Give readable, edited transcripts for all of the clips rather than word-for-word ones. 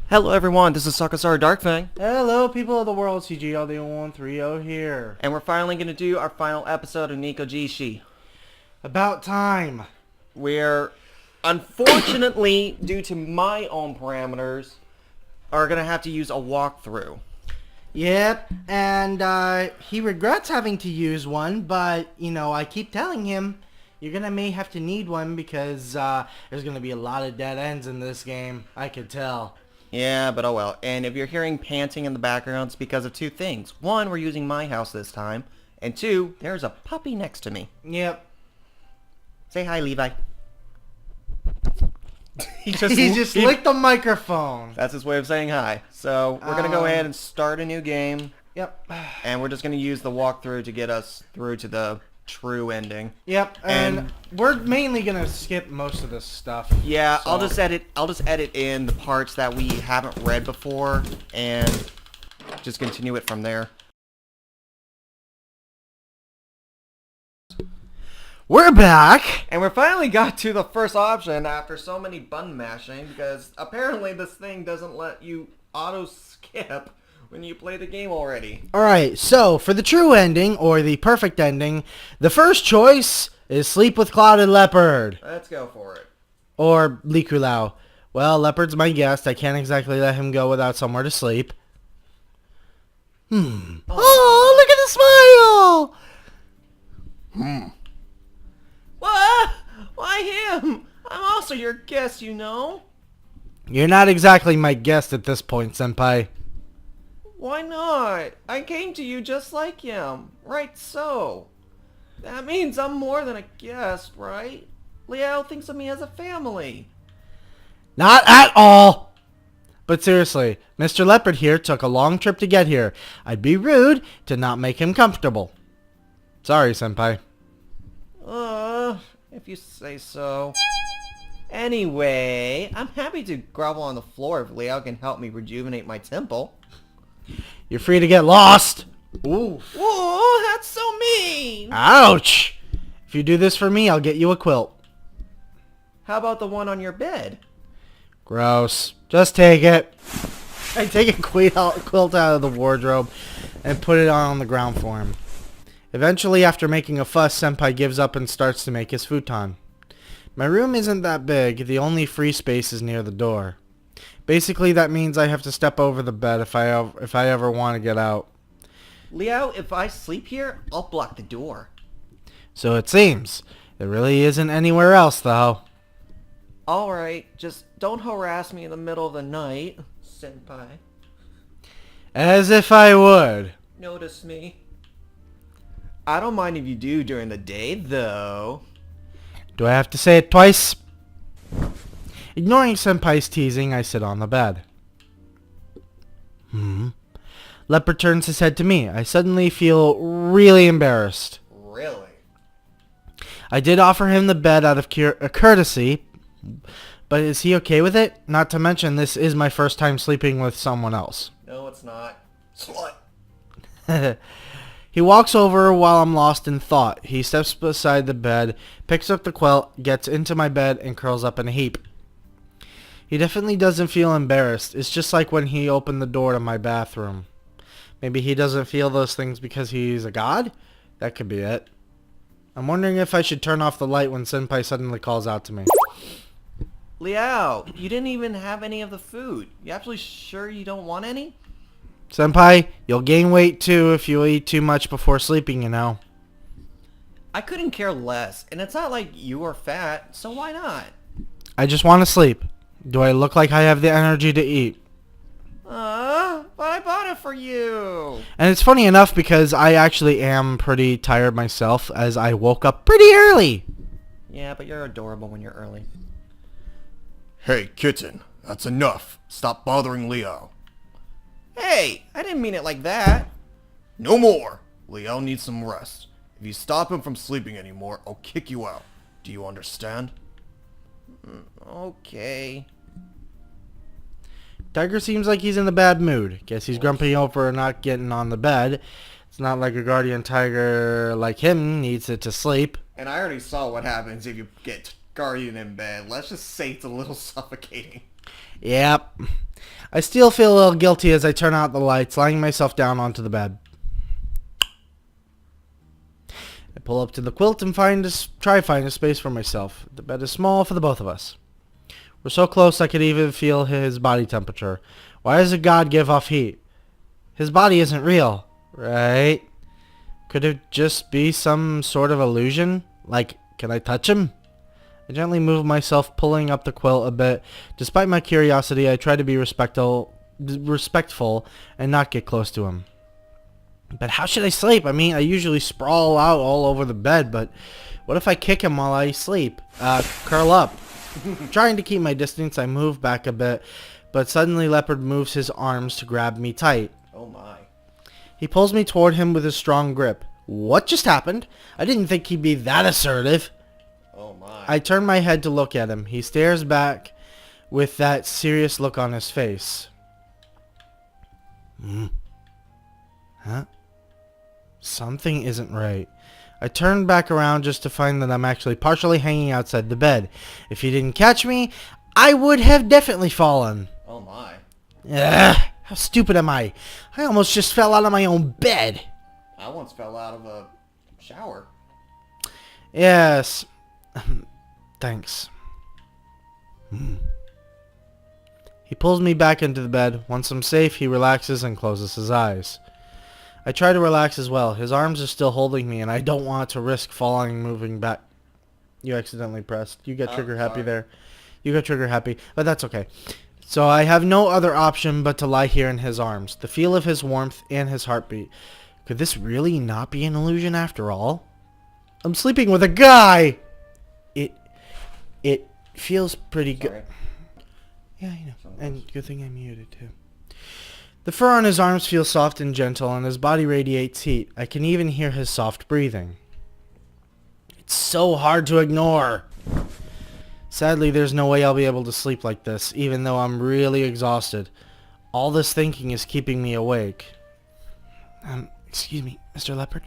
Hello everyone, this is Sakusaro Fang. Hello, people of the world, CGLD130 here. And we're finally going to do our final episode of Nekojishi. About time. We're, unfortunately, due to my own parameters, are going to have to use a walkthrough. Yep, and he regrets having to use one, but, I keep telling him, you're may have to need one because there's going to be a lot of dead ends in this game. I could tell. Yeah, but oh well. And if you're hearing panting in the background, it's because of two things. One, we're using my house this time. And two, there's a puppy next to me. Yep. Say hi, Levi. He just licked the microphone. That's his way of saying hi. So we're going to go ahead and start a new game. Yep. And we're just going to use the walkthrough to get us through to the true ending. Yep, and we're mainly gonna skip most of this stuff. Yeah, so. I'll just edit in the parts that we haven't read before and just continue it from there. We're back! And we finally got to the first option after so many button mashing because apparently this thing doesn't let you auto skip when you play the game already. Alright, so for the true ending, or the perfect ending, the first choice is Sleep with Clouded Leopard. Let's go for it. Or Likulau. Well, Leopard's my guest. I can't exactly let him go without somewhere to sleep. Oh, look at the smile! What? Why him? I'm also your guest, you know. You're not exactly my guest at this point, Senpai. Why not? I came to you just like him. Right so. That means I'm more than a guest, right? Liao thinks of me as a family. Not at all! But seriously, Mr. Leopard here took a long trip to get here. I'd be rude to not make him comfortable. Sorry, Senpai. If you say so. Anyway, I'm happy to grovel on the floor if Liao can help me rejuvenate my temple. You're free to get lost. Ooh. Whoa, that's so mean. Ouch. If you do this for me, I'll get you a quilt. How about the one on your bed? Gross. Just take it. I take a quilt out of the wardrobe and put it on the ground for him. Eventually, after making a fuss, Senpai gives up and starts to make his futon. My room isn't that big. The only free space is near the door. Basically, that means I have to step over the bed if I ever want to get out. Liao, if I sleep here, I'll block the door. So it seems. There really isn't anywhere else, though. Alright, just don't harass me in the middle of the night, Senpai. As if I would. Notice me. I don't mind if you do during the day, though. Do I have to say it twice? Ignoring Senpai's teasing, I sit on the bed. Leopard turns his head to me. I suddenly feel really embarrassed. Really? I did offer him the bed out of courtesy, but is he okay with it? Not to mention, this is my first time sleeping with someone else. No, it's not. Slut. He walks over while I'm lost in thought. He steps beside the bed, picks up the quilt, gets into my bed, and curls up in a heap. He definitely doesn't feel embarrassed. It's just like when he opened the door to my bathroom. Maybe he doesn't feel those things because he's a god? That could be it. I'm wondering if I should turn off the light when Senpai suddenly calls out to me. Liao, you didn't even have any of the food. You absolutely sure you don't want any? Senpai, you'll gain weight too if you eat too much before sleeping, you know. I couldn't care less, and it's not like you are fat, so why not? I just want to sleep. Do I look like I have the energy to eat? But I bought it for you. And it's funny enough because I actually am pretty tired myself as I woke up pretty early. Yeah, but you're adorable when you're early. Hey, kitten, that's enough. Stop bothering Leo. Hey, I didn't mean it like that. No more. Leo needs some rest. If you stop him from sleeping anymore, I'll kick you out. Do you understand? Okay. Tiger seems like he's in a bad mood. Guess he's grumpy over not getting on the bed. It's not like a guardian tiger like him needs it to sleep. And I already saw what happens if you get guardian in bed. Let's just say it's a little suffocating. Yep. I still feel a little guilty as I turn out the lights, lying myself down onto the bed. I pull up to the quilt and try find a space for myself. The bed is small for the both of us. We're so close I could even feel his body temperature. Why does a god give off heat? His body isn't real, right? Could it just be some sort of illusion? Like, can I touch him? I gently move myself, pulling up the quilt a bit. Despite my curiosity, I try to be respectful and not get close to him. But how should I sleep? I mean, I usually sprawl out all over the bed, but what if I kick him while I sleep? Curl up. Trying to keep my distance, I move back a bit, but suddenly Leopard moves his arms to grab me tight. Oh my. He pulls me toward him with a strong grip. What just happened? I didn't think he'd be that assertive. Oh my. I turn my head to look at him. He stares back with that serious look on his face. Huh? Something isn't right. I turn back around just to find that I'm actually partially hanging outside the bed. If he didn't catch me, I would have definitely fallen. Oh my. Ugh, how stupid am I? I almost just fell out of my own bed. I once fell out of a shower. Yes. Thanks. He pulls me back into the bed. Once I'm safe, he relaxes and closes his eyes. I try to relax as well. His arms are still holding me, and I don't want to risk falling and moving back. You accidentally pressed. You got trigger happy there. You got trigger happy, but that's okay. So I have no other option but to lie here in his arms. The feel of his warmth and his heartbeat. Could this really not be an illusion after all? I'm sleeping with a guy! It feels pretty good. Yeah, I know. And good thing I muted too. The fur on his arms feels soft and gentle, and his body radiates heat. I can even hear his soft breathing. It's so hard to ignore. Sadly, there's no way I'll be able to sleep like this, even though I'm really exhausted. All this thinking is keeping me awake. Excuse me, Mr. Leopard?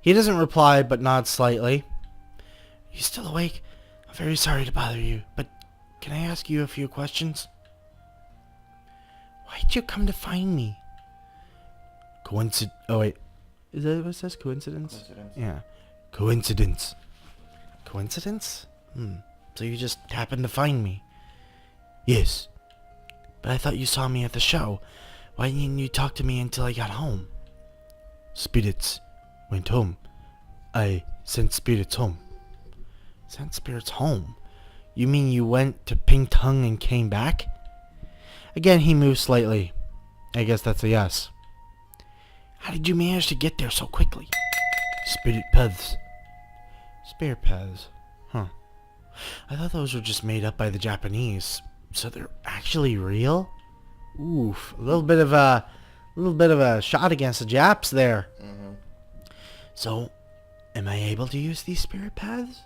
He doesn't reply, but nods slightly. You still awake? I'm very sorry to bother you, but can I ask you a few questions? Why'd you come to find me? Oh wait. Is that what it says? Coincidence? Coincidence. Yeah. Coincidence. Coincidence? So you just happened to find me? Yes. But I thought you saw me at the show. Why didn't you talk to me until I got home? Spirits went home. I sent spirits home. Sent spirits home? You mean you went to Ping Tung and came back? Again, he moves slightly. I guess that's a yes. How did you manage to get there so quickly? Spirit paths. Spirit paths. Huh. I thought those were just made up by the Japanese. So they're actually real? Oof. A little bit of a shot against the Japs there. So, am I able to use these spirit paths?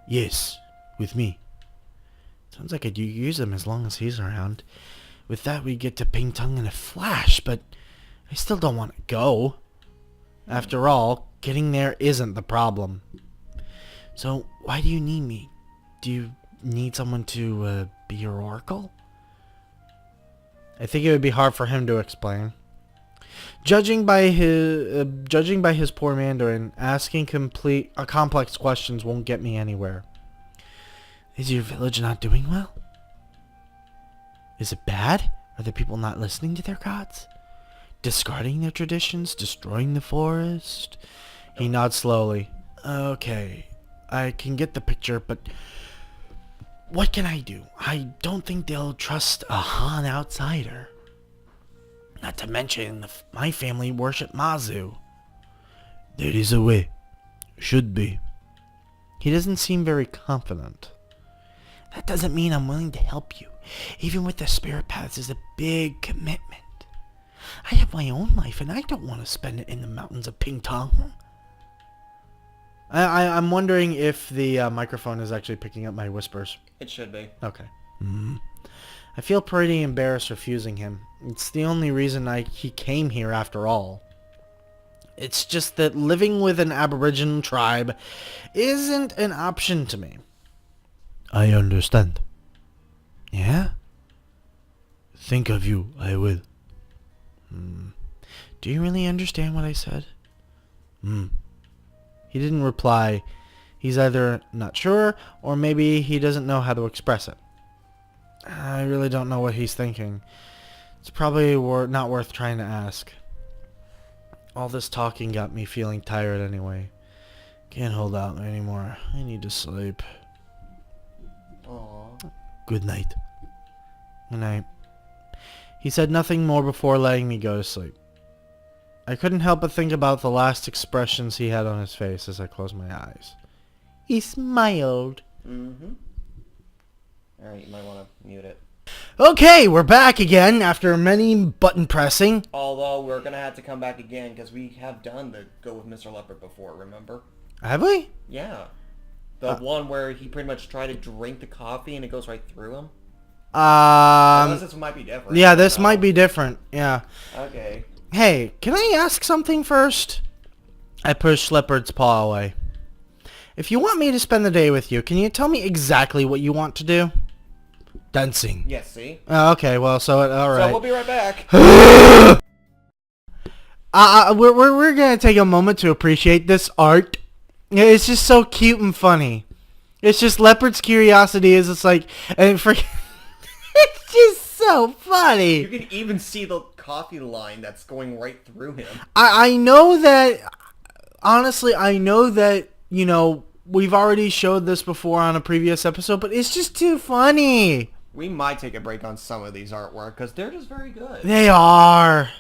Yes, with me. Sounds like I do use them as long as he's around. With that, we get to Ping Tung in a flash, but I still don't want to go. After all, getting there isn't the problem. So, why do you need me? Do you need someone to be your oracle? I think it would be hard for him to explain. Judging by his poor Mandarin, asking complex questions won't get me anywhere. Is your village not doing well? Is it bad? Are the people not listening to their gods? Discarding their traditions? Destroying the forest? He nods slowly. Okay, I can get the picture, but what can I do? I don't think they'll trust a Han outsider. Not to mention, my family worship Mazu. There is a way. Should be. He doesn't seem very confident. That doesn't mean I'm willing to help you. Even with the spirit paths is a big commitment. I have my own life and I don't want to spend it in the mountains of Ping Tung. I'm wondering if the microphone is actually picking up my whispers. It should be. Okay. I feel pretty embarrassed refusing him. It's the only reason he came here after all. It's just that living with an Aboriginal tribe isn't an option to me. I understand. Yeah? Think of you, I will. Do you really understand what I said? He didn't reply. He's either not sure, or maybe he doesn't know how to express it. I really don't know what he's thinking. It's probably not worth trying to ask. All this talking got me feeling tired anyway. Can't hold out anymore. I need to sleep. Aww. Good night. Good night. He said nothing more before letting me go to sleep. I couldn't help but think about the last expressions he had on his face as I closed my eyes. He smiled. Mm-hmm. Alright, you might want to mute it. Okay, we're back again after many button pressing. Although, we're going to have to come back again because we have done the Go with Mr. Leopard before, remember? Have we? Yeah. The one where he pretty much tried to drink the coffee and it goes right through him. Unless this might be different. Yeah, this might be different. Yeah. Okay. Hey, can I ask something first? I pushed Leopard's paw away. If you want me to spend the day with you, can you tell me exactly what you want to do? Dancing. Yes, see? Oh, okay, well, so, alright. So we'll be right back. We're gonna take a moment to appreciate this art. It's just so cute and funny. It's just Leopard's curiosity is just like, and for it's just so funny. You can even see the coffee line that's going right through him. I know that, honestly, you know, we've already showed this before on a previous episode, but it's just too funny. We might take a break on some of these artwork because they're just very good. They are.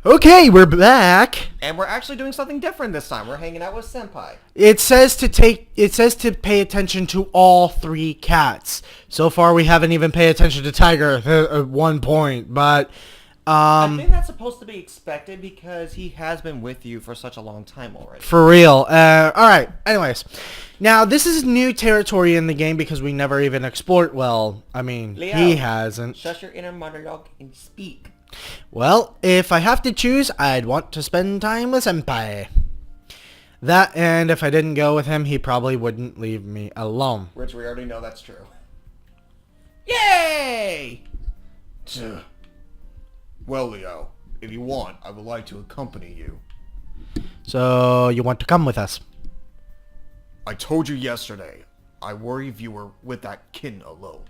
Okay, we're back. And we're actually doing something different this time. We're hanging out with Senpai. It says to pay attention to all three cats. So far, we haven't even paid attention to Tiger at one point, but I think that's supposed to be expected because he has been with you for such a long time already. for real. All right. Anyways, now this is new territory in the game because we never even explored. Well, I mean, Leo, he hasn't. Shut your inner monologue and speak. Well, if I have to choose, I'd want to spend time with Senpai. That, and if I didn't go with him, he probably wouldn't leave me alone. Which we already know that's true. Yay! Well, Leo, if you want, I would like to accompany you. So, you want to come with us? I told you yesterday. I worry if you were with that kitten alone.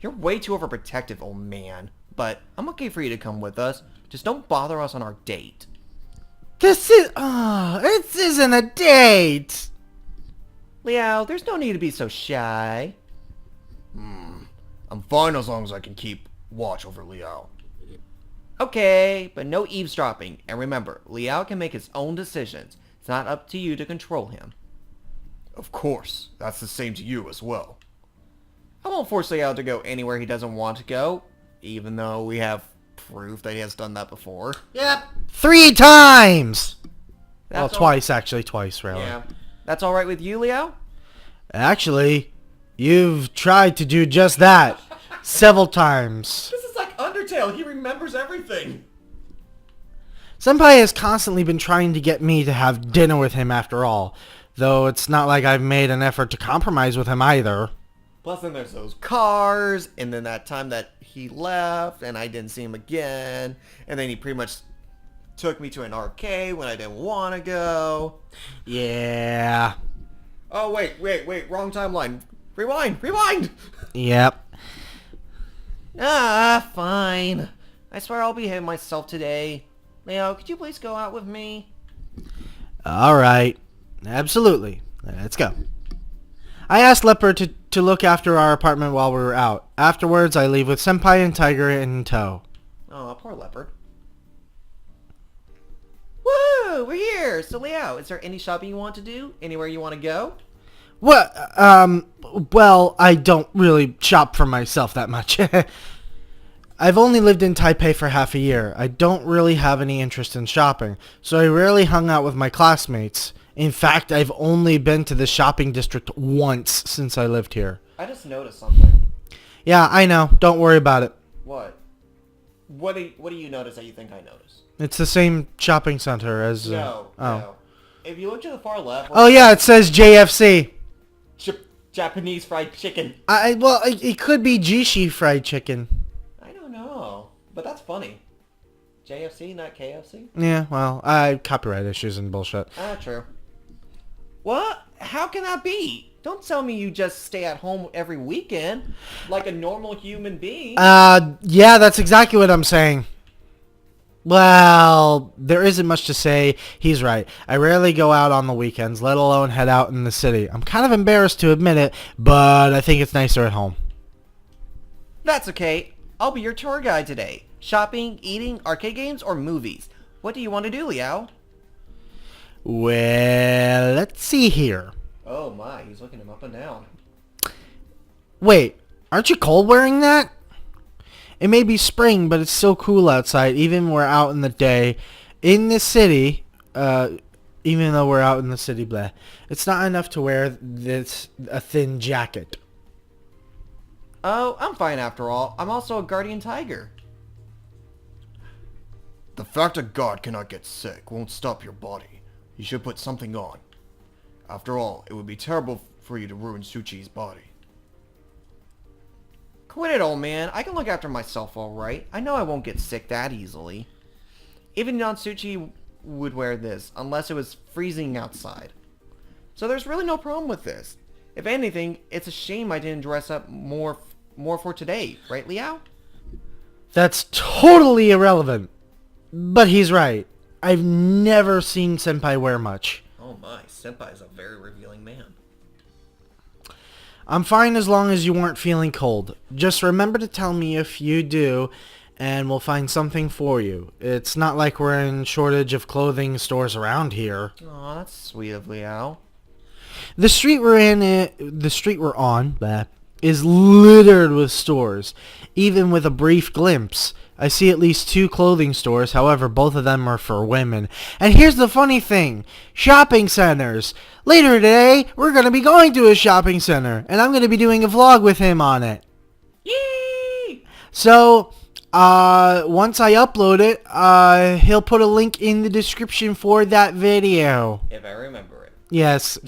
You're way too overprotective, old man. But I'm okay for you to come with us. Just don't bother us on our date. This isn't a date! Leo, there's no need to be so shy. I'm fine as long as I can keep watch over Leo. Okay, but no eavesdropping. And remember, Leo can make his own decisions. It's not up to you to control him. Of course, that's the same to you as well. I won't force Leo to go anywhere he doesn't want to go, even though we have proof that he has done that before. Yep. 3 times! Well, That's twice, actually. Twice, really. Yeah. That's alright with you, Leo? Actually, you've tried to do just that. Several times. This is like Undertale. He remembers everything. Senpai has constantly been trying to get me to have dinner with him after all. Though it's not like I've made an effort to compromise with him either. Plus then there's those cars, and then that time that he left, and I didn't see him again, and then he pretty much took me to an arcade when I didn't want to go. Yeah. Oh, wait, wrong timeline. Rewind! Yep. Ah, fine. I swear I'll behave myself today. Leo, could you please go out with me? Alright. Absolutely. Let's go. I asked Leopard to look after our apartment while we were out. Afterwards, I leave with Senpai and Tiger in tow. Oh, poor leopard. Woo! We're here! So Leo, is there any shopping you want to do? Anywhere you want to go? Well, I don't really shop for myself that much. I've only lived in Taipei for half a year. I don't really have any interest in shopping, so I rarely hung out with my classmates. In fact, I've only been to the shopping district once since I lived here. I just noticed something. Yeah, I know. Don't worry about it. What? What do you notice that you think I noticed? It's the same shopping center as... No. if you look to the far left... Oh yeah, it says JFC. Japanese fried chicken. Well, it could be Jishi fried chicken. I don't know. But that's funny. JFC, not KFC? Yeah, well, copyright issues and bullshit. Ah, true. What? How can that be? Don't tell me you just stay at home every weekend like a normal human being. Yeah, that's exactly what I'm saying. Well, there isn't much to say. He's right. I rarely go out on the weekends, let alone head out in the city. I'm kind of embarrassed to admit it, but I think it's nicer at home. That's okay. I'll be your tour guide today. Shopping, eating, arcade games, or movies. What do you want to do, Liao? Well, let's see here. Oh my, he's looking him up and down. Wait, aren't you cold wearing that? It may be spring, but it's still cool outside, even when we're out in the day. In the city, even though we're out in the city, blah, it's not enough to wear a thin jacket. Oh, I'm fine after all. I'm also a guardian tiger. The fact a god cannot get sick won't stop your body. You should put something on. After all, it would be terrible for you to ruin Suchi's body. Quit it, old man. I can look after myself all right. I know I won't get sick that easily. Even Suchi would wear this, unless it was freezing outside. So there's really no problem with this. If anything, it's a shame I didn't dress up more for today, right, Liao? That's totally irrelevant. But he's right. I've never seen Senpai wear much. Oh my, Senpai is a very revealing man. I'm fine as long as you weren't feeling cold. Just remember to tell me if you do, and we'll find something for you. It's not like we're in shortage of clothing stores around here. Aw, that's sweet of Liao. The street we're on, is littered with stores. Even with a brief glimpse, I see at least 2 clothing stores. However, both of them are for women. And here's the funny thing. Shopping centers. Later today, we're going to be going to a shopping center. And I'm going to be doing a vlog with him on it. Yay! So, once I upload it, he'll put a link in the description for that video. If I remember it. Yes.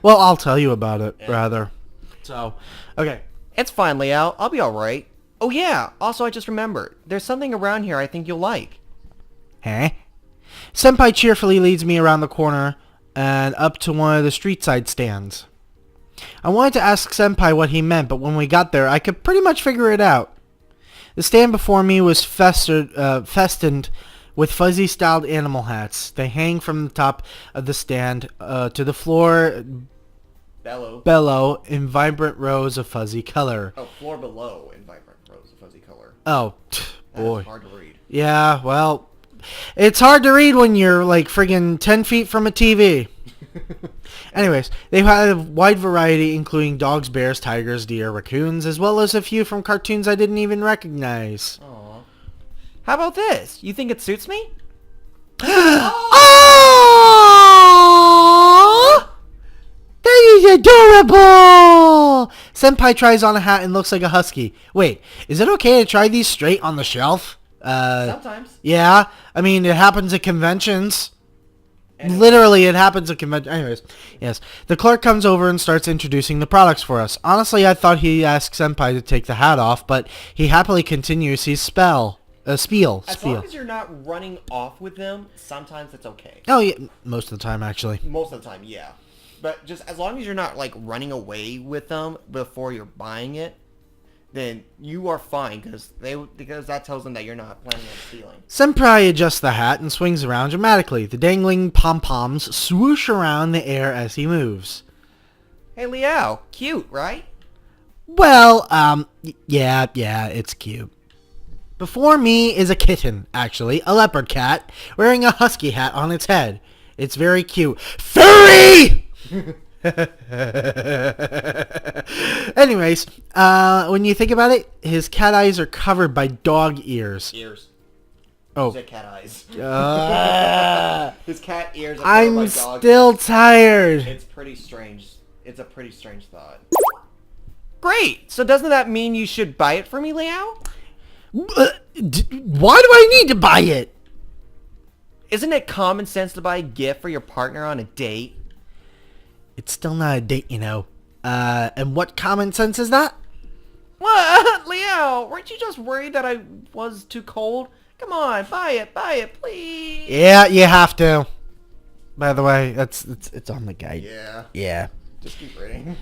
Well, I'll tell you about it, Yeah. rather. So, okay. It's fine, Liao. I'll be alright. Oh yeah, also I just remembered. There's something around here I think you'll like. Huh? Senpai cheerfully leads me around the corner and up to one of the street side stands. I wanted to ask Senpai what he meant, but when we got there, I could pretty much figure it out. The stand before me was festooned with fuzzy-styled animal hats. They hang from the top of the stand to the floor below in vibrant rows of fuzzy color. Oh, floor below in vibrant rows of fuzzy color. Oh, That's boy. hard to read. Yeah, well, it's hard to read when you're like friggin' 10 feet from a TV. Anyways, they had a wide variety including dogs, bears, tigers, deer, raccoons, as well as a few from cartoons I didn't even recognize. Aw. How about this? You think it suits me? Oh! That is adorable! Senpai tries on a hat and looks like a husky. Wait, is it okay to try these straight on the shelf? Sometimes. Yeah, I mean, it happens at conventions. Literally, it happens at convention. Anyways, yes. The clerk comes over and starts introducing the products for us. Honestly, I thought he asked Senpai to take the hat off, but he happily continues his spiel. As long as you're not running off with them, sometimes it's okay. Oh, yeah, most of the time, actually. Most of the time, yeah. But just as long as you're not, like, running away with them before you're buying it, then you are fine, because that tells them that you're not planning on stealing. Senpai adjusts the hat and swings around dramatically. The dangling pom-poms swoosh around the air as he moves. Hey, Liao, cute, right? Well, yeah, it's cute. Before me is a kitten, actually, a leopard cat, wearing a husky hat on its head. It's very cute. Furry! Anyways, when you think about it, his cat eyes are covered by dog ears. Ears. Oh. You said cat eyes. His cat ears are covered I'm by dog still ears. tired. It's pretty strange. It's a pretty strange thought. Great! So doesn't that mean you should buy it for me, Liao? Why do I need to buy it? Isn't it common sense to buy a gift for your partner on a date? It's still not a date, you know. And what common sense is that? What? Leo, weren't you just worried that I was too cold? Come on, buy it, please. Yeah, you have to. By the way, it's on the guide. Yeah. Yeah. Just keep reading.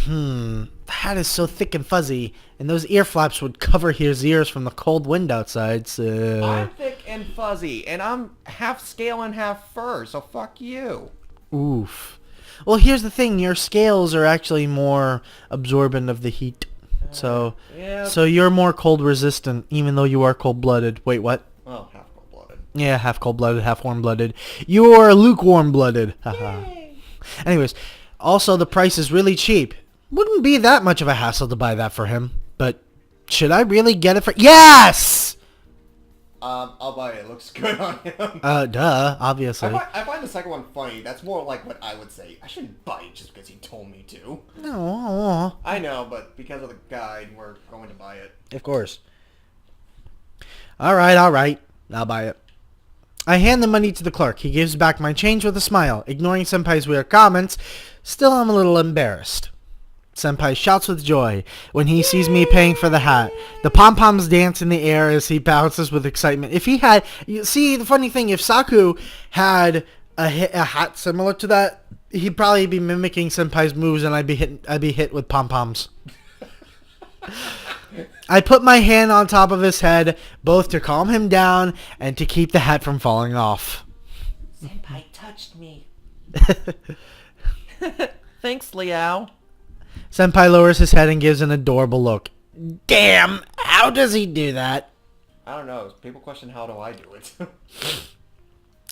The hat is so thick and fuzzy, and those ear flaps would cover his ears from the cold wind outside, so... I'm thick and fuzzy, and I'm half scale and half fur, so fuck you. Oof. Well, here's the thing. Your scales are actually more absorbent of the heat. So, Yeah. so you're more cold resistant, even though you are cold-blooded. Wait, what? Well, half cold-blooded. Yeah, half cold-blooded, half warm-blooded. You're lukewarm-blooded. Haha. Anyways, also the price is really cheap. Wouldn't be that much of a hassle to buy that for him. But should I really get it for... Yes! I'll buy it. It looks good on him. Duh, obviously. I find the second one funny. That's more like what I would say. I shouldn't buy it just because he told me to. No, I know, but because of the guide, we're going to buy it. of course. Alright, I'll buy it. I hand the money to the clerk. He gives back my change with a smile. Ignoring Senpai's weird comments, still I'm a little embarrassed. Senpai shouts with joy when he sees me paying for the hat. The pom-poms dance in the air as he bounces with excitement. If he had... You see, the funny thing, if Saku had a hat similar to that, he'd probably be mimicking Senpai's moves and I'd be hit with pom-poms. I put my hand on top of his head, both to calm him down and to keep the hat from falling off. Senpai touched me. Thanks, Leo. Senpai lowers his head and gives an adorable look. Damn! How does he do that? I don't know. People question how do I do it.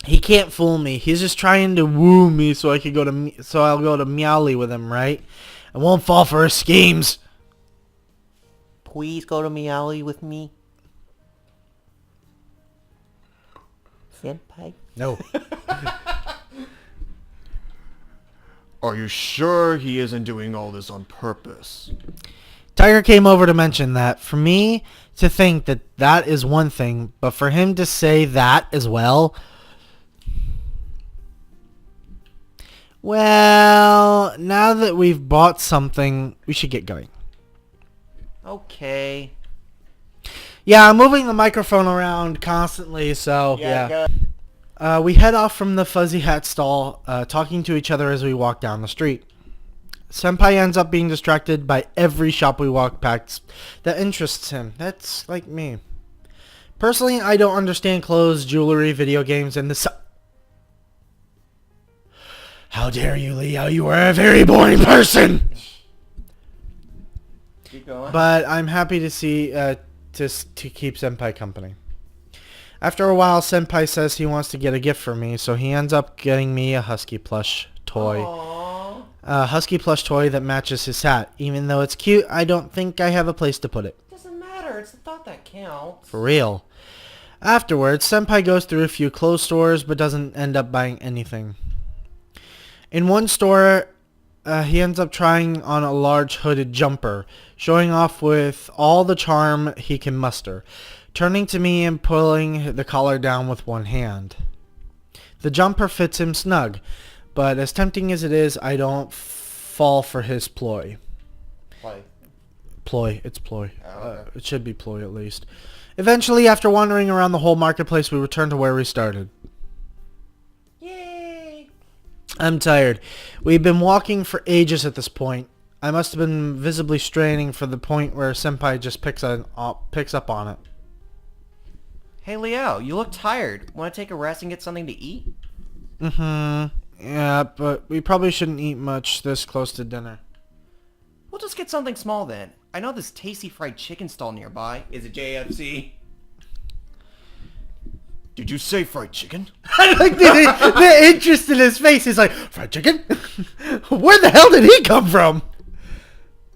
He can't fool me. He's just trying to woo me so I'll go to Meowly with him, right? I won't fall for his schemes. Please go to Meowly with me. Senpai? No. Are you sure he isn't doing all this on purpose? Tiger came over to mention that. For me to think that that is one thing, but for him to say that as well... Well, now that we've bought something, we should get going. Okay. Yeah, I'm moving the microphone around constantly, so yeah. We head off from the fuzzy hat stall, talking to each other as we walk down the street. Senpai ends up being distracted by every shop we walk past that interests him. That's like me. Personally, I don't understand clothes, jewelry, video games, and the... How dare you, Leo? You are a very boring person! Keep going. But I'm happy to see, to keep Senpai company. After a while, Senpai says he wants to get a gift for me, so he ends up getting me a husky plush toy. Aww. A husky plush toy that matches his hat. Even though it's cute, I don't think I have a place to put it. Doesn't matter. It's the thought that counts. For real. Afterwards, Senpai goes through a few clothes stores, but doesn't end up buying anything. In one store, he ends up trying on a large hooded jumper, showing off with all the charm he can muster, turning to me and pulling the collar down with one hand. The jumper fits him snug, but as tempting as it is, I don't fall for his ploy. Ploy, it's ploy. Oh, okay. It should be ploy at least. Eventually, after wandering around the whole marketplace, we return to where we started. Yay! I'm tired. We've been walking for ages at this point. I must have been visibly straining for the point where Senpai just picks up on it. Hey, Leo, you look tired. Want to take a rest and get something to eat? Yeah, but we probably shouldn't eat much this close to dinner. We'll just get something small then. I know this tasty fried chicken stall nearby. Is it JFC? Did you say fried chicken? I like the interest in his face. He's like, fried chicken? Where the hell did he come from?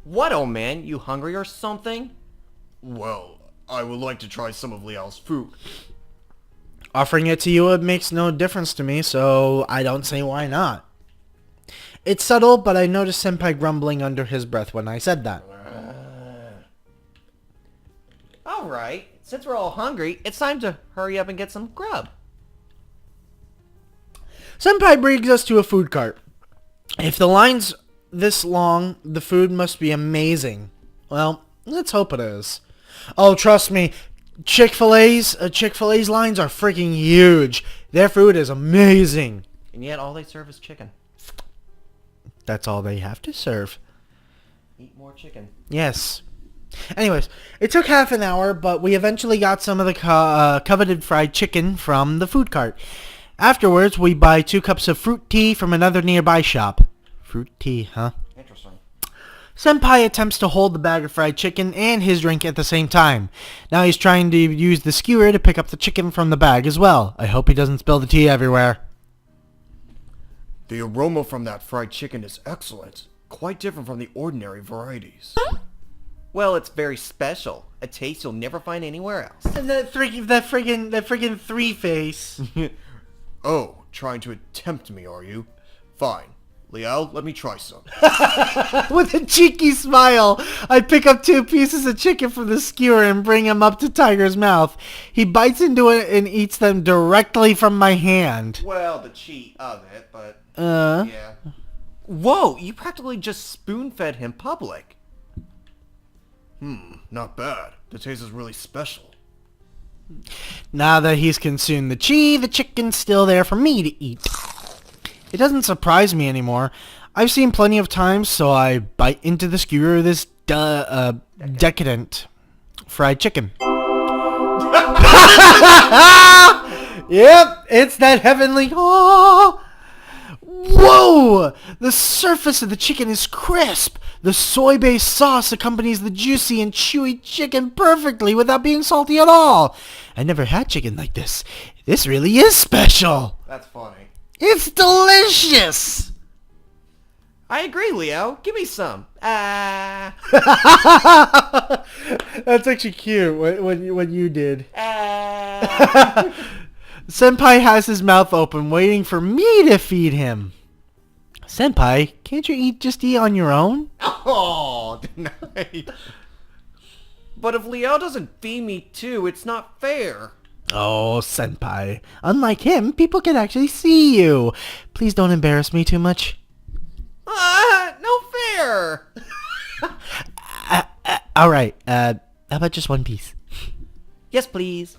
What, oh man? You hungry or something? Well, I would like to try some of Liao's food. Offering it to you, it makes no difference to me, so I don't say why not. It's subtle, but I noticed Senpai grumbling under his breath when I said that. Alright, since we're all hungry, it's time to hurry up and get some grub. Senpai brings us to a food cart. If the line's this long, the food must be amazing. Well, let's hope it is. Oh, trust me, Chick-fil-A's lines are freaking huge. Their food is amazing. And yet all they serve is chicken. That's all they have to serve. Eat more chicken. Yes. Anyways, it took half an hour, but we eventually got some of the coveted fried chicken from the food cart. Afterwards, we buy 2 cups of fruit tea from another nearby shop. Fruit tea, huh? Interesting. Senpai attempts to hold the bag of fried chicken and his drink at the same time. Now he's trying to use the skewer to pick up the chicken from the bag as well. I hope he doesn't spill the tea everywhere. The aroma from that fried chicken is excellent. Quite different from the ordinary varieties. Well, it's very special. A taste you'll never find anywhere else. And that friggin' three-face. Oh, trying to tempt me, are you? Fine. Liao, let me try some. With a cheeky smile, I pick up 2 pieces of chicken from the skewer and bring them up to Tiger's mouth. He bites into it and eats them directly from my hand. Well, the cheat of it, but... Yeah. Whoa, you practically just spoon-fed him public. Not bad. The taste is really special. Now that he's consumed the chicken's still there for me to eat. It doesn't surprise me anymore. I've seen plenty of times, so I bite into the skewer of this decadent fried chicken. Yep, it's that heavenly... Oh! Whoa! The surface of the chicken is crisp. The soy-based sauce accompanies the juicy and chewy chicken perfectly without being salty at all. I never had chicken like this. This really is special. That's funny. It's delicious. I agree, Leo. Give me some. That's actually cute. What you did. Senpai has his mouth open, waiting for me to feed him. Senpai, can't you just eat on your own? Oh, denied. But if Leo doesn't feed me too, it's not fair. Oh, Senpai. Unlike him, people can actually see you. Please don't embarrass me too much. No fair. Alright, how about just 1 piece? Yes, please.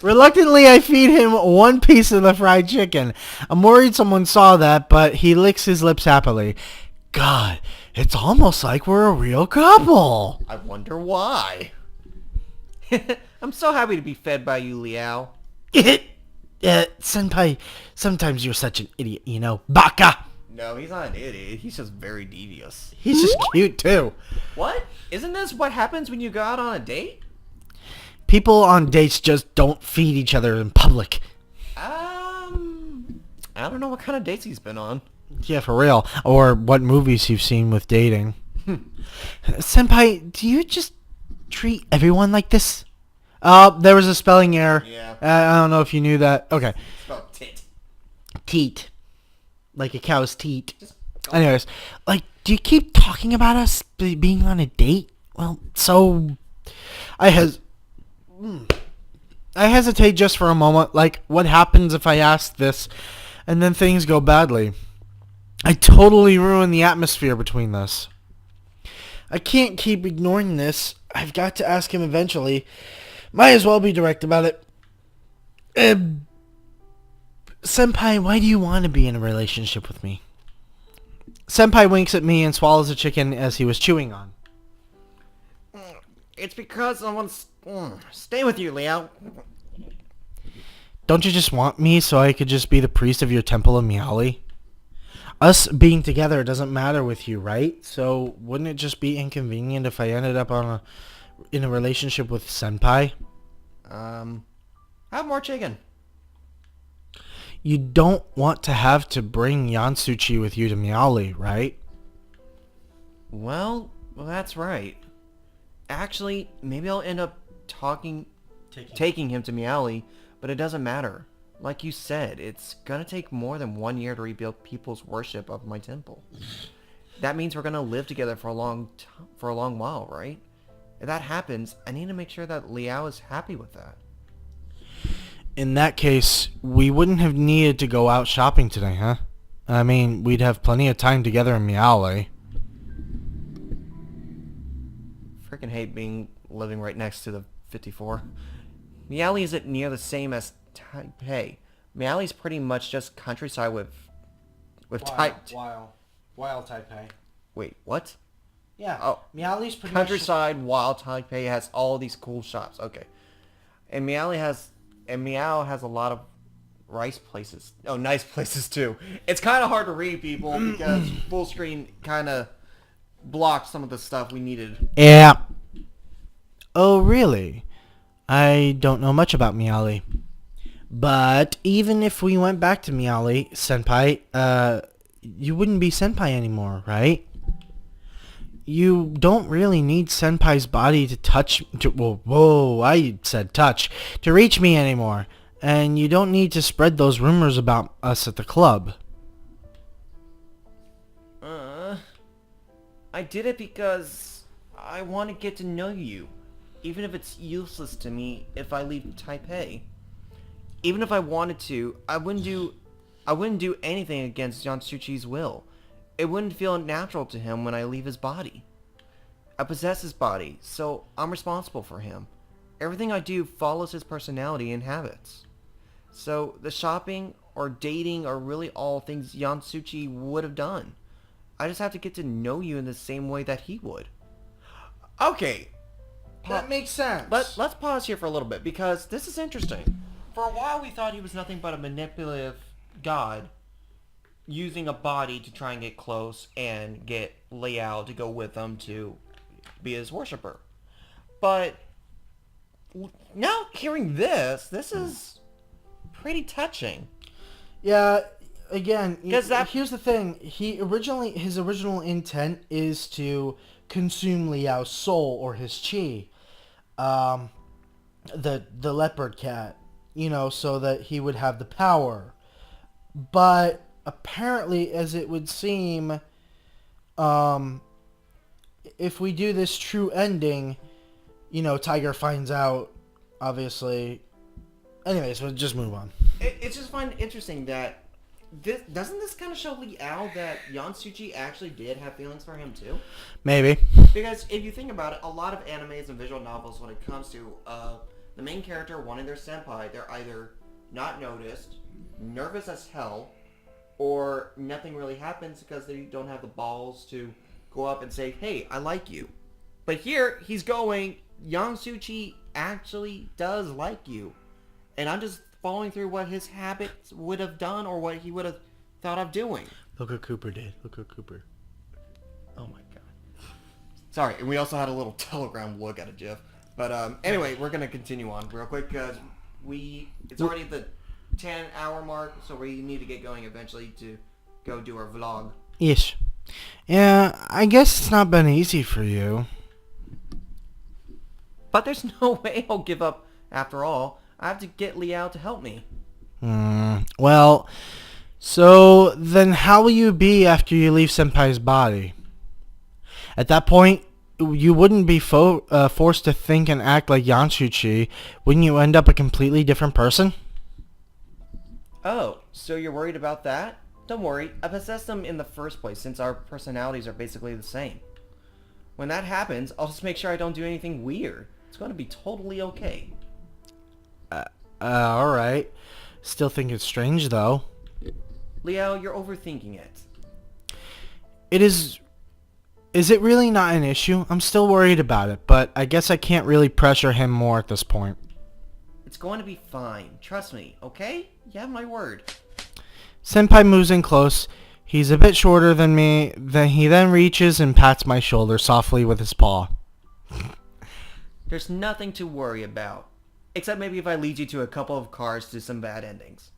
Reluctantly, I feed him 1 piece of the fried chicken. I'm worried someone saw that, but he licks his lips happily. God, it's almost like we're a real couple. I wonder why. I'm so happy to be fed by you, Liao. Senpai, sometimes you're such an idiot, you know. Baka! No, he's not an idiot. He's just very devious. He's just cute, too. What? Isn't this what happens when you go out on a date? People on dates just don't feed each other in public. I don't know what kind of dates he's been on. Yeah, for real. Or what movies you've seen with dating. Senpai, do you just treat everyone like this? There was a spelling error. Yeah. I don't know if you knew that. Okay. Spelled tit. Teat. Like a cow's teat. Anyways, like, do you keep talking about us being on a date? Well, so... I hesitate just for a moment. Like, what happens if I ask this and then things go badly? I totally ruin the atmosphere between us. I can't keep ignoring this. I've got to ask him eventually. Might as well be direct about it. Senpai, why do you want to be in a relationship with me? Senpai winks at me and swallows a chicken as he was chewing on. It's because I want to stay with you, Leo. Don't you just want me so I could just be the priest of your temple of Miaoli? Us being together doesn't matter with you, right? So wouldn't it just be inconvenient if I ended up in a relationship with Senpai? Have more chicken. You don't want to have to bring Yansuchi with you to Miaoli, right? Well, that's right. Actually, maybe I'll end up taking him to Miaoli, but it doesn't matter. Like you said, it's gonna take more than 1 year to rebuild people's worship of my temple. That means we're gonna live together for a long while, right? If that happens, I need to make sure that Liao is happy with that. In that case, we wouldn't have needed to go out shopping today, huh? I mean, we'd have plenty of time together in Meowly. Freaking hate living right next to the 54. Meowly isn't near the same as Taipei. Meowly's pretty much just countryside with Wild Taipei. Wait, what? Yeah. Oh, Meowly's pretty countryside Wild Taipei has all these cool shops. Okay, and Meow has a lot of nice places. Oh, nice places too. It's kind of hard to read, people, because full screen kind of blocked some of the stuff we needed. Yeah. Oh, really? I don't know much about Meowly. But even if we went back to Meowly, Senpai, you wouldn't be Senpai anymore, right? You don't really need Senpai's body I said touch, to reach me anymore. And you don't need to spread those rumors about us at the club. I did it because I want to get to know you, even if it's useless to me if I leave Taipei. Even if I wanted to, I wouldn't do anything against Yonsuchi's will. It wouldn't feel natural to him when I leave his body. I possess his body, so I'm responsible for him. Everything I do follows his personality and habits. So the shopping or dating are really all things Yonsuchi would have done. I just have to get to know you in the same way that he would. Okay. That makes sense. Let's pause here for a little bit, because this is interesting. For a while we thought he was nothing but a manipulative god using a body to try and get close and get Liao to go with him to be his worshiper. But now hearing this is pretty touching. Yeah, again, here's the thing. His original intent is to consume Liao's soul, or his chi. The leopard cat, so that he would have the power. But apparently, as it would seem, if we do this true ending, Tiger finds out, obviously. Anyways, we'll just move on. It's just find it interesting that doesn't this kind of show Liao that Yonsuchi actually did have feelings for him too? Maybe. Because if you think about it, a lot of animes and visual novels, when it comes to the main character wanting their senpai, they're either not noticed, nervous as hell, or nothing really happens because they don't have the balls to go up and say, hey, I like you. But here, he's going, Yonsuchi actually does like you. And I'm just following through what his habits would have done, or what he would have thought of doing. Look what Cooper did. Look what Cooper. Oh my god. Sorry, and we also had a little telegram look at a GIF. But anyway, we're going to continue on real quick, because it's already the 10-hour mark, so we need to get going eventually to go do our vlog. Yes. Yeah, I guess it's not been easy for you. But there's no way I'll give up after all. I have to get Liao to help me. Well, so then how will you be after you leave Senpai's body? At that point, you wouldn't be forced to think and act like Yonsuchi. Wouldn't you end up a completely different person? Oh, so you're worried about that? Don't worry, I possessed them in the first place, since our personalities are basically the same. When that happens, I'll just make sure I don't do anything weird. It's going to be totally okay. Alright. Still think it's strange, though. Liao, you're overthinking it. It is... Is it really not an issue? I'm still worried about it, but I guess I can't really pressure him more at this point. It's going to be fine. Trust me, okay? You have my word. Senpai moves in close. He's a bit shorter than me. Then he reaches and pats my shoulder softly with his paw. There's nothing to worry about. Except maybe if I lead you to a couple of cars to some bad endings.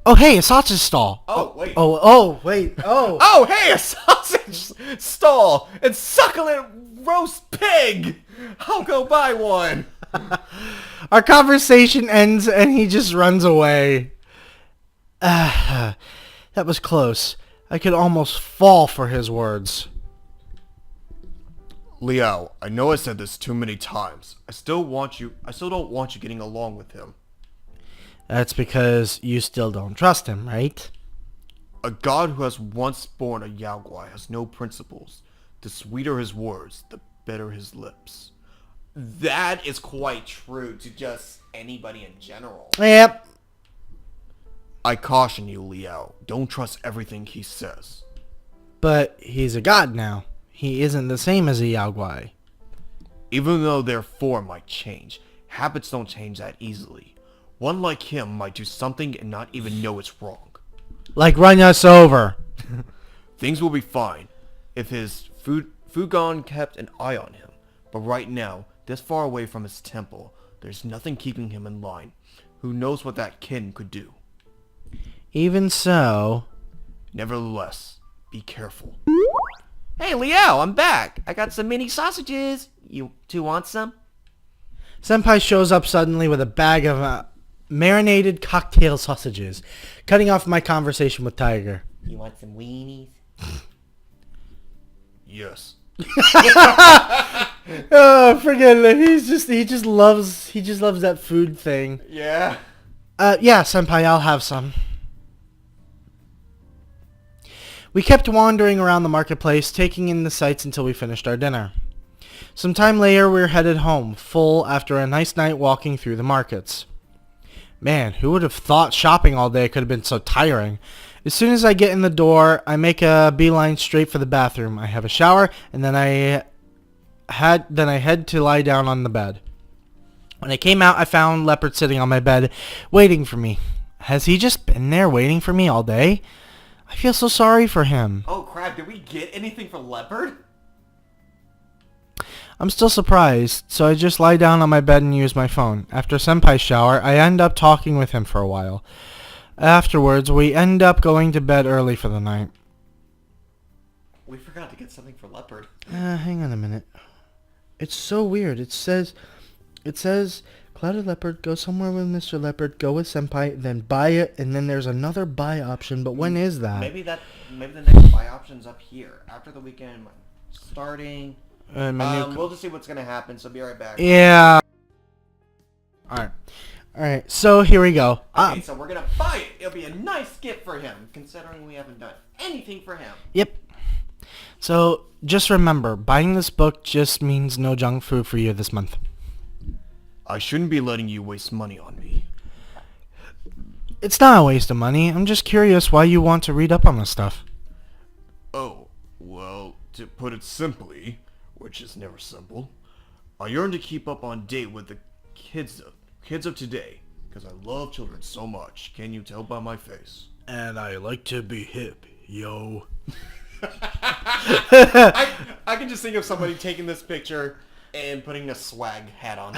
Oh, hey, a sausage stall. Oh, wait. Oh, wait. Oh. Oh, hey, a sausage stall and succulent roast pig. I'll go buy one. Our conversation ends and he just runs away. That was close. I could almost fall for his words. Liao, I know I said this too many times. I still don't want you getting along with him. That's because you still don't trust him, right? A god who has once born a Yaoguai has no principles. The sweeter his words, the better his lips. That is quite true to just anybody in general. Yep. I caution you, Liao. Don't trust everything he says. But he's a god now. He isn't the same as a Yaoguai. Even though their form might change, habits don't change that easily. One like him might do something and not even know it's wrong. Like run us over. Things will be fine if his Fugon kept an eye on him. But right now, this far away from his temple, there's nothing keeping him in line. Who knows what that kin could do? Even so... Nevertheless, be careful. Hey, Liao, I'm back. I got some mini sausages. You two want some? Senpai shows up suddenly with a bag of marinated cocktail sausages, cutting off my conversation with Tiger. You want some weenies? Yes. Oh, forget it. He just loves that food thing. Yeah. Yeah, Senpai, I'll have some. We kept wandering around the marketplace, taking in the sights until we finished our dinner. Some time later, we were headed home, full after a nice night walking through the markets. Man, who would have thought shopping all day could have been so tiring? As soon as I get in the door, I make a beeline straight for the bathroom. I have a shower, and then I head to lie down on the bed. When I came out, I found Leopard sitting on my bed, waiting for me. Has he just been there waiting for me all day? I feel so sorry for him. Oh crap, did we get anything for Leopard? I'm still surprised, so I just lie down on my bed and use my phone. After Senpai's shower, I end up talking with him for a while. Afterwards, we end up going to bed early for the night. We forgot to get something for Leopard. Hang on a minute. It's so weird. It says, Clouded Leopard, go somewhere with Mr. Leopard, go with Senpai, then buy it, and then there's another buy option, but when is that? Maybe the next buy option's up here. After the weekend, starting... we'll just see what's gonna happen, so be right back. Yeah. Alright, so here we go. Okay, so we're gonna buy it. It'll be a nice gift for him, considering we haven't done anything for him. Yep. So, just remember, buying this book just means no junk food for you this month. I shouldn't be letting you waste money on me. It's not a waste of money. I'm just curious why you want to read up on this stuff. Oh, well, to put it simply, which is never simple, I yearn to keep up on date with the kids of today, because I love children so much. Can you tell by my face? And I like to be hip, yo. I can just think of somebody taking this picture and putting a swag hat on.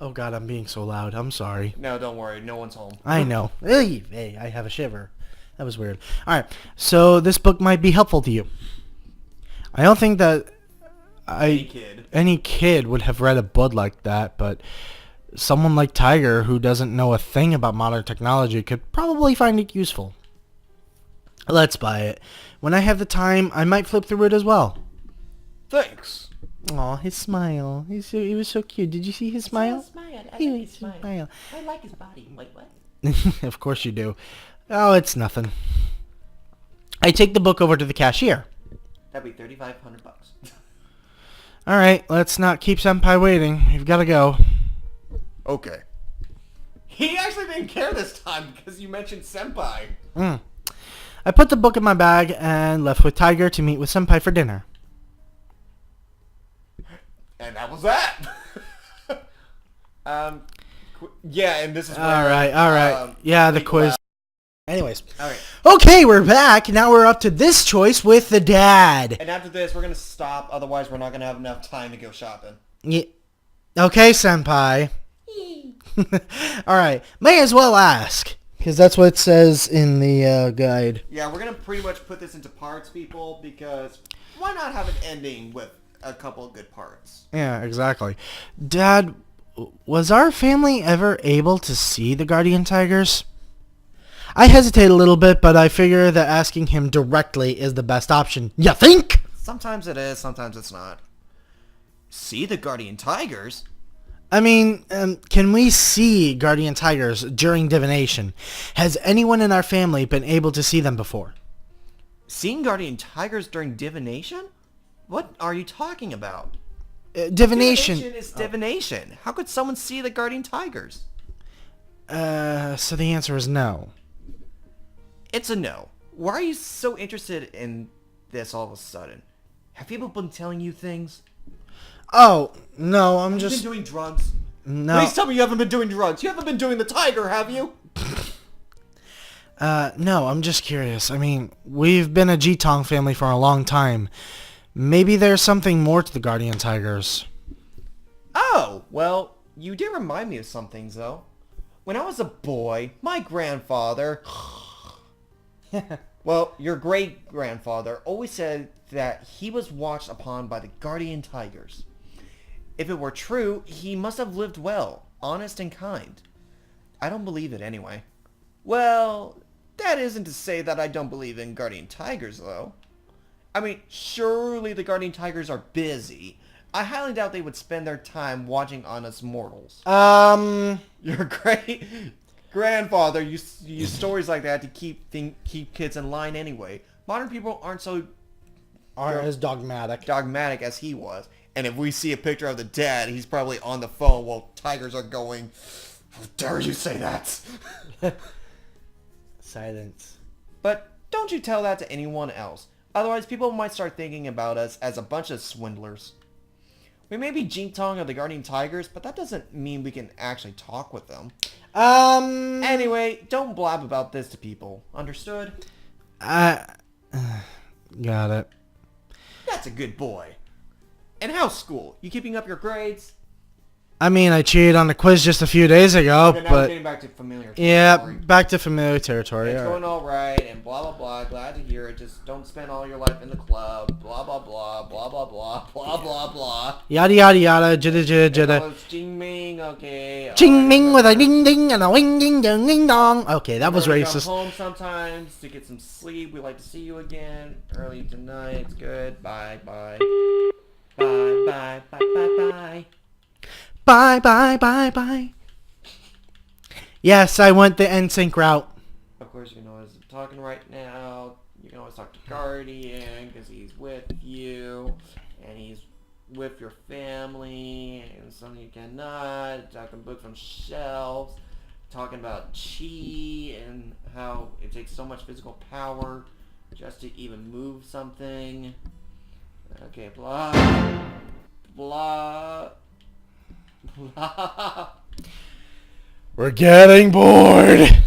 Oh god, I'm being so loud. I'm sorry. No, don't worry. No one's home. I know. Hey, I have a shiver. That was weird. Alright, so this book might be helpful to you. I don't think that any kid would have read a book like that, but someone like Tiger, who doesn't know a thing about modern technology, could probably find it useful. Let's buy it. When I have the time, I might flip through it as well. Thanks. Aw, his smile. He was so cute. Did you see his smile? I like He his smile. I like his body. Wait, what? Of course you do. Oh, it's nothing. I take the book over to the cashier. That'd be $3,500. Alright, let's not keep Senpai waiting. We've got to go. Okay. He actually didn't care this time because you mentioned Senpai. I put the book in my bag and left with Tiger to meet with Senpai for dinner. And that was that. Yeah, and this is where... Alright. Yeah, the quiz. Anyways. Alright. Okay, we're back. Now we're up to this choice with the dad. And after this, we're going to stop. Otherwise, we're not going to have enough time to go shopping. Yeah. Okay, Senpai. Alright. May as well ask. Because that's what it says in the guide. Yeah, we're going to pretty much put this into parts, people, because why not have an ending with a couple of good parts? Yeah, exactly. Dad, was our family ever able to see the guardian tigers? I hesitate a little bit, but I figure that asking him directly is the best option. You think? Sometimes it is, sometimes it's not. See the guardian tigers? I mean, can we see guardian tigers during divination? Has anyone in our family been able to see them before? Seeing guardian tigers during divination? What are you talking about? Divination. Divination is divination. How could someone see the guardian tigers? So the answer is no. It's a no. Why are you so interested in this all of a sudden? Have people been telling you things? Oh, no, I'm Have you just... been doing drugs? No. Please tell me you haven't been doing drugs. You haven't been doing the tiger, have you? No, I'm just curious. I mean, we've been a Jitong family for a long time. Maybe there's something more to the guardian tigers. Oh, well, you did remind me of some things, though. When I was a boy, my grandfather... well, your great-grandfather always said that he was watched upon by the guardian tigers. If it were true, he must have lived well, honest and kind. I don't believe it anyway. Well, that isn't to say that I don't believe in guardian tigers, though. I mean, surely the guardian tigers are busy. I highly doubt they would spend their time watching on us mortals. Your great grandfather used to use stories like that to keep kids in line anyway. Modern people aren't As dogmatic. dogmatic as he was. And if we see a picture of the dad, he's probably on the phone while tigers are going, how dare you say that? Silence. But don't you tell that to anyone else. Otherwise, people might start thinking about us as a bunch of swindlers. We may be Jintong of the Guardian Tigers, but that doesn't mean we can actually talk with them. Anyway, don't blab about this to people. Understood? Got it. That's a good boy. And how's school? You keeping up your grades? I mean, I cheated on the quiz just a few days ago, Okay, now we're but... getting back to familiar territory. Yeah, back to familiar territory. It's All right. going all right, and blah, blah, blah. Glad to hear it. Just don't spend all your life in the club. Blah, blah, blah. Blah, blah, blah. Blah, blah, blah. Yada, yada, yada. Jida, jida, Oh, jida. it's Jing Ming, okay. Ching Ming with a ding ding and a wing ding ding ding dong. Okay, that was Remember to racist. Come home sometimes to get some sleep. We like to see you again early tonight. It's good. Bye, bye. Bye, bye, bye, bye, bye. Bye, bye, bye, bye. Yes, I went the NSYNC route. Of course, you can always talking right now. You can always talk to Guardian because he's with you and he's with your family and some you cannot. Talking books on shelves. Talking about chi and how it takes so much physical power just to even move something. Okay, blah, blah, blah. We're getting bored.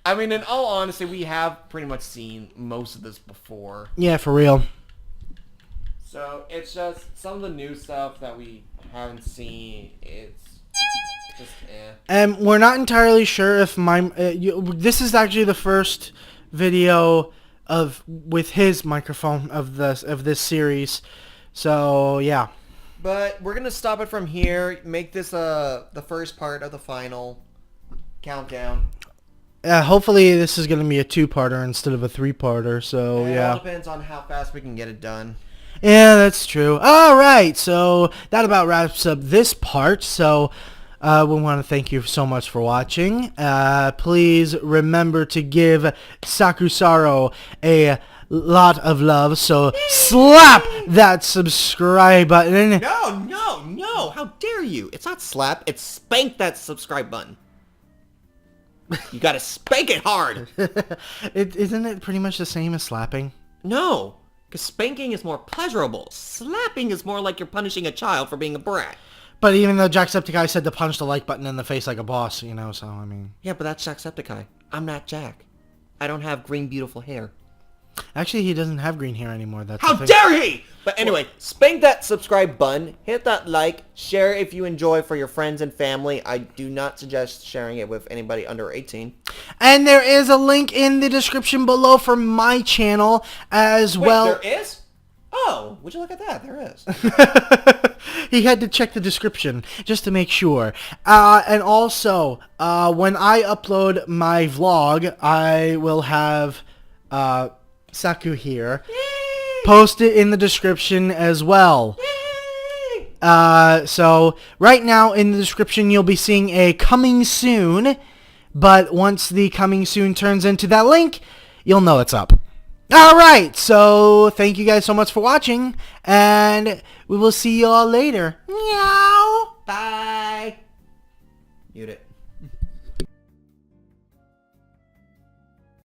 I mean, in all honesty, we have pretty much seen most of this before. Yeah, for real. So, it's just some of the new stuff that we haven't seen. It's just And we're not entirely sure if this is actually the first video with his microphone of this series. So, yeah. But we're going to stop it from here. Make this the first part of the final countdown. Hopefully this is going to be a 2-parter instead of a 3-parter, so And yeah. It all depends on how fast we can get it done. Yeah, that's true. Alright, so that about wraps up this part, so we want to thank you so much for watching. Please remember to give Sakusaro a lot of love, so slap that subscribe button. No, how dare you? It's not slap, it's spank that subscribe button. You gotta spank it hard. Isn't it pretty much the same as slapping? No, because spanking is more pleasurable. Slapping is more like you're punishing a child for being a brat. But even though Jacksepticeye said to punch the like button in the face like a boss, you know, so I mean... Yeah, but that's Jacksepticeye. I'm not Jack. I don't have green beautiful hair. Actually, he doesn't have green hair anymore. That's How the thing. dare he! But anyway, spank that subscribe button, hit that like, share if you enjoy for your friends and family. I do not suggest sharing it with anybody under 18. And there is a link in the description below for my channel as well. Wait, there is? Oh, would you look at that? There is. He had to check the description just to make sure. And also, when I upload my vlog, I will have Saku here. post it in the description as well. So right now in the description you'll be seeing a coming soon, but once the coming soon turns into that link, you'll know it's up. Alright, so thank you guys so much for watching, and we will see you all later. Meow! Bye. Mute it.